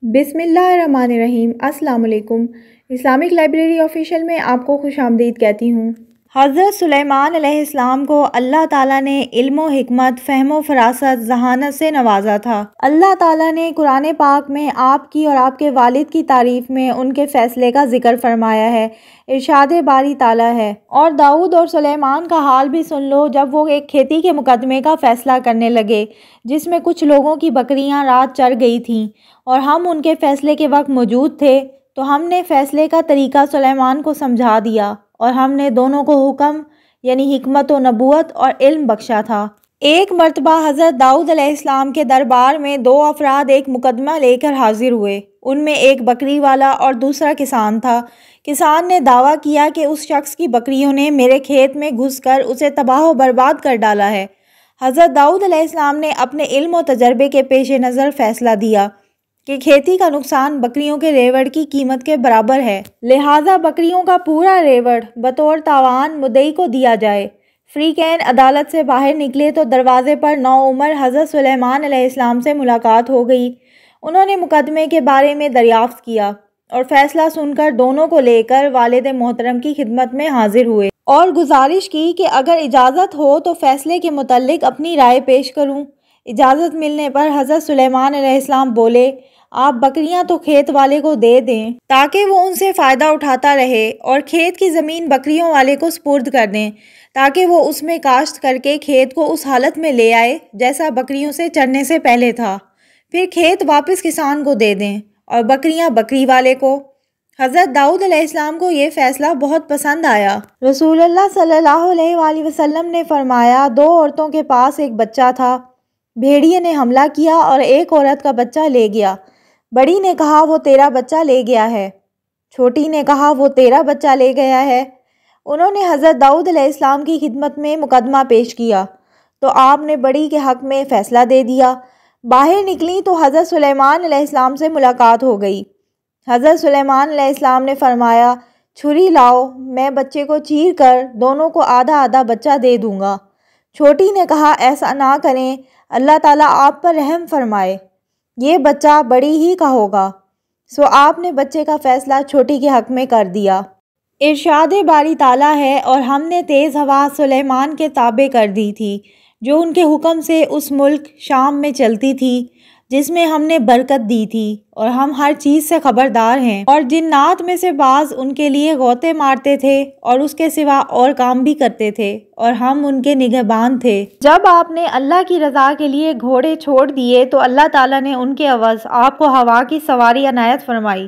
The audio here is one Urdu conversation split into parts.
بسم اللہ الرحمن الرحیم۔ السلام علیکم۔ اسلامک لائبریری آفیشیل میں آپ کو خوش آمدید کہتی ہوں۔ حضرت سلیمان علیہ السلام کو اللہ تعالیٰ نے علم و حکمت، فہم و فراست، ذہانت سے نوازا تھا۔ اللہ تعالیٰ نے قرآن پاک میں آپ کی اور آپ کے والد کی تعریف میں ان کے فیصلے کا ذکر فرمایا ہے۔ ارشاد باری تعالیٰ ہے، اور داؤد اور سلیمان کا حال بھی سن لو جب وہ ایک کھیتی کے مقدمے کا فیصلہ کرنے لگے جس میں کچھ لوگوں کی بکریاں رات چر گئی تھیں اور ہم ان کے فیصلے کے وقت موجود تھے، تو ہم نے فیصلے کا طریقہ سلیمان کو سمجھا دیا اور ہم نے دونوں کو حکم یعنی حکمت و نبوت اور علم بخشا تھا۔ ایک مرتبہ حضرت داؤد علیہ السلام کے دربار میں دو افراد ایک مقدمہ لے کر حاضر ہوئے۔ ان میں ایک بکری والا اور دوسرا کسان تھا۔ کسان نے دعویٰ کیا کہ اس شخص کی بکریوں نے میرے کھیت میں گھس کر اسے تباہ و برباد کر ڈالا ہے۔ حضرت داؤد علیہ السلام نے اپنے علم و تجربے کے پیش نظر فیصلہ دیا کہ کھیتی کا نقصان بکریوں کے ریوڑ کی قیمت کے برابر ہے، لہٰذا بکریوں کا پورا ریوڑ بطور تاوان مدعی کو دیا جائے۔ فریقین عدالت سے باہر نکلے تو دروازے پر نوعمر حضرت سلیمان علیہ السلام سے ملاقات ہو گئی۔ انہوں نے مقدمے کے بارے میں دریافت کیا اور فیصلہ سن کر دونوں کو لے کر والد محترم کی خدمت میں حاضر ہوئے اور گزارش کی کہ اگر اجازت ہو تو فیصلے کے متعلق اپنی رائے پیش کروں۔ اجازت ملنے پر حضرت سلیمان علیہ السلام بولے، آپ بکریاں تو کھیت والے کو دے دیں تاکہ وہ ان سے فائدہ اٹھاتا رہے، اور کھیت کی زمین بکریوں والے کو سپرد کر دیں تاکہ وہ اس میں کاشت کر کے کھیت کو اس حالت میں لے آئے جیسا بکریوں سے چرنے سے پہلے تھا، پھر کھیت واپس کسان کو دے دیں اور بکریاں بکری والے کو۔ حضرت داؤد علیہ السلام کو یہ فیصلہ بہت پسند آیا۔ رسول اللہ صلی اللہ علیہ وآلہ وسلم نے فرمایا، دو عورتوں کے پاس ایک بچہ تھا، بھیڑیے نے حملہ کیا اور ایک عورت کا بچہ لے گیا۔ بڑی نے کہا وہ تیرا بچہ لے گیا ہے، چھوٹی نے کہا وہ تیرا بچہ لے گیا ہے۔ انہوں نے حضرت داؤد علیہ السلام کی خدمت میں مقدمہ پیش کیا تو آپ نے بڑی کے حق میں فیصلہ دے دیا۔ باہر نکلی تو حضرت سلیمان علیہ السلام سے ملاقات ہو گئی۔ حضرت سلیمان علیہ السلام نے فرمایا، چھری لاؤ، میں بچے کو چیر کر دونوں کو آدھا آدھا بچہ دے دوں گا۔ چھوٹی نے کہا ایسا نہ کریں، اللہ تعالیٰ آپ پر رحم فرمائے، یہ بچہ بڑی ہی کا ہوگا۔ سو آپ نے بچے کا فیصلہ چھوٹی کے حق میں کر دیا۔ ارشاد باری تعالیٰ ہے، اور ہم نے تیز ہوا سلیمان کے تابع کر دی تھی جو ان کے حکم سے اس ملک شام میں چلتی تھی جس میں ہم نے برکت دی تھی، اور ہم ہر چیز سے خبردار ہیں۔ اور جنات میں سے بعض ان کے لیے غوطے مارتے تھے اور اس کے سوا اور کام بھی کرتے تھے، اور ہم ان کے نگہبان تھے۔ جب آپ نے اللہ کی رضا کے لیے گھوڑے چھوڑ دیے تو اللہ تعالیٰ نے ان کے عوض آپ کو ہوا کی سواری عنایت فرمائی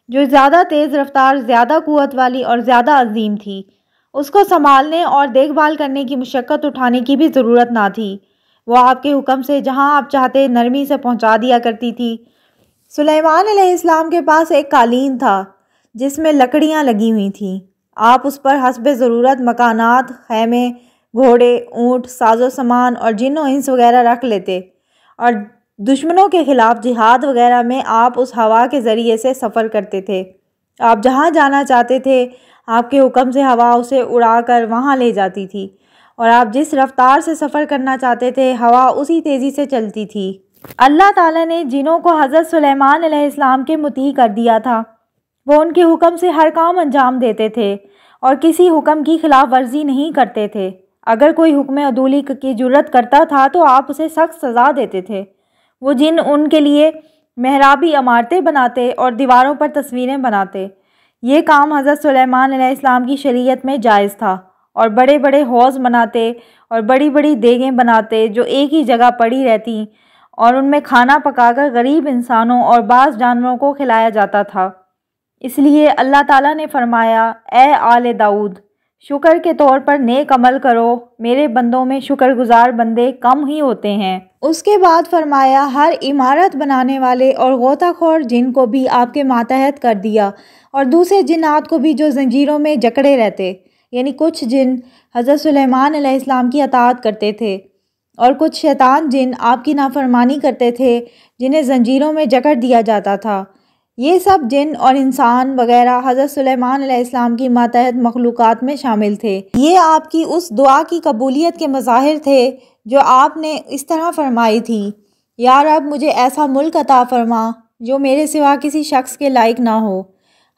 جو زیادہ تیز رفتار، زیادہ قوت والی اور زیادہ عظیم تھی۔ اس کو سنبھالنے اور دیکھ بھال کرنے کی مشقت اٹھانے کی بھی ضرورت نہ تھی، وہ آپ کے حکم سے جہاں آپ چاہتے نرمی سے پہنچا دیا کرتی تھی۔ سلیمان علیہ السلام کے پاس ایک قالین تھا جس میں لکڑیاں لگی ہوئی تھیں۔ آپ اس پر حسب ضرورت مکانات، خیمے، گھوڑے، اونٹ، ساز و سامان اور جن و انس وغیرہ رکھ لیتے، اور دشمنوں کے خلاف جہاد وغیرہ میں آپ اس ہوا کے ذریعے سے سفر کرتے تھے۔ آپ جہاں جانا چاہتے تھے آپ کے حکم سے ہوا اسے اڑا کر وہاں لے جاتی تھی، اور آپ جس رفتار سے سفر کرنا چاہتے تھے ہوا اسی تیزی سے چلتی تھی۔ اللہ تعالیٰ نے جنوں کو حضرت سلیمان علیہ السلام کے مطیع کر دیا تھا، وہ ان کے حکم سے ہر کام انجام دیتے تھے اور کسی حکم کی خلاف ورزی نہیں کرتے تھے۔ اگر کوئی حکم عدولی کی جرات کرتا تھا تو آپ اسے سخت سزا دیتے تھے۔ وہ جن ان کے لیے محرابی عمارتیں بناتے اور دیواروں پر تصویریں بناتے، یہ کام حضرت سلیمان علیہ السلام کی شریعت میں جائز تھا، اور بڑے بڑے حوض بناتے اور بڑی بڑی دیگیں بناتے جو ایک ہی جگہ پڑی رہتی، اور ان میں کھانا پکا کر غریب انسانوں اور بعض جانوروں کو کھلایا جاتا تھا۔ اس لیے اللہ تعالیٰ نے فرمایا، اے آل داؤد، شکر کے طور پر نیک عمل کرو، میرے بندوں میں شکر گزار بندے کم ہی ہوتے ہیں۔ اس کے بعد فرمایا، ہر عمارت بنانے والے اور غوطہ خور جن کو بھی آپ کے ماتحت کر دیا، اور دوسرے جنات کو بھی جو زنجیروں میں جکڑے رہتے، یعنی کچھ جن حضرت سلیمان علیہ السلام کی اطاعت کرتے تھے اور کچھ شیطان جن آپ کی نافرمانی کرتے تھے جنہیں زنجیروں میں جکڑ دیا جاتا تھا۔ یہ سب جن اور انسان وغیرہ حضرت سلیمان علیہ السلام کی ماتحت مخلوقات میں شامل تھے۔ یہ آپ کی اس دعا کی قبولیت کے مظاہر تھے جو آپ نے اس طرح فرمائی تھی، یا رب مجھے ایسا ملک عطا فرما جو میرے سوا کسی شخص کے لائق نہ ہو۔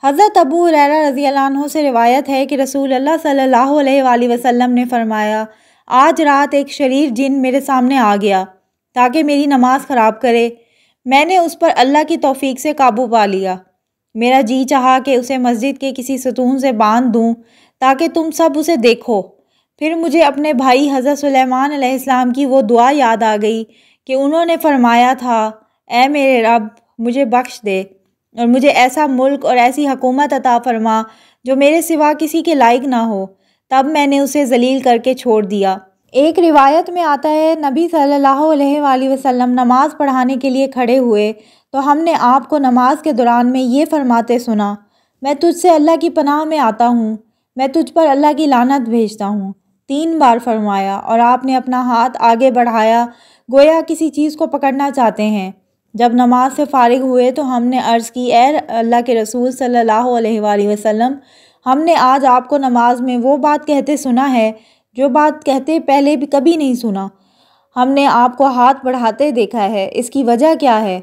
حضرت ابو ہریرہ رضی اللہ عنہ سے روایت ہے کہ رسول اللہ صلی اللہ علیہ وآلہ وسلم نے فرمایا، آج رات ایک شریر جن میرے سامنے آ گیا تاکہ میری نماز خراب کرے۔ میں نے اس پر اللہ کی توفیق سے قابو پا لیا۔ میرا جی چاہا کہ اسے مسجد کے کسی ستون سے باندھ دوں تاکہ تم سب اسے دیکھو۔ پھر مجھے اپنے بھائی حضرت سلیمان علیہ السلام کی وہ دعا یاد آ گئی کہ انہوں نے فرمایا تھا، اے میرے رب، مجھے بخش دے اور مجھے ایسا ملک اور ایسی حکومت عطا فرما جو میرے سوا کسی کے لائق نہ ہو۔ تب میں نے اسے ذلیل کر کے چھوڑ دیا۔ ایک روایت میں آتا ہے، نبی صلی اللہ علیہ وآلہ وسلم نماز پڑھانے کے لیے کھڑے ہوئے تو ہم نے آپ کو نماز کے دوران میں یہ فرماتے سنا، میں تجھ سے اللہ کی پناہ میں آتا ہوں، میں تجھ پر اللہ کی لعنت بھیجتا ہوں۔ 3 بار فرمایا اور آپ نے اپنا ہاتھ آگے بڑھایا گویا کسی چیز کو پکڑنا چاہتے ہیں۔ جب نماز سے فارغ ہوئے تو ہم نے عرض کی، اے اللہ کے رسول صلی اللہ علیہ وآلہ وسلم، ہم نے آج آپ کو نماز میں وہ بات کہتے سنا ہے جو بات کہتے پہلے بھی کبھی نہیں سنا۔ ہم نے آپ کو ہاتھ بڑھاتے دیکھا ہے، اس کی وجہ کیا ہے؟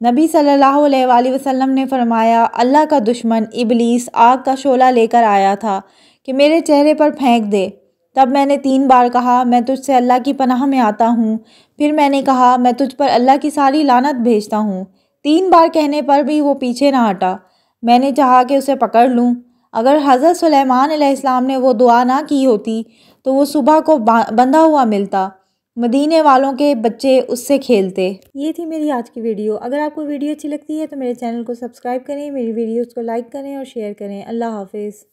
نبی صلی اللہ علیہ وآلہ وسلم نے فرمایا، اللہ کا دشمن ابلیس آگ کا شعلہ لے کر آیا تھا کہ میرے چہرے پر پھینک دے۔ تب میں نے 3 بار کہا، میں تجھ سے اللہ کی پناہ میں آتا ہوں۔ پھر میں نے کہا، میں تجھ پر اللہ کی ساری لعنت بھیجتا ہوں۔ 3 بار کہنے پر بھی وہ پیچھے نہ ہٹا۔ میں نے چاہا کہ اسے پکڑ لوں۔ اگر حضرت سلیمان علیہ السلام نے وہ دعا نہ کی ہوتی تو وہ صبح کو بندھا ہوا ملتا، مدینے والوں کے بچے اس سے کھیلتے۔ یہ تھی میری آج کی ویڈیو۔ اگر آپ کو ویڈیو اچھی لگتی ہے تو میرے چینل کو سبسکرائب کریں، میری ویڈیوز کو لائک کریں اور شیئر کریں۔ اللہ حافظ۔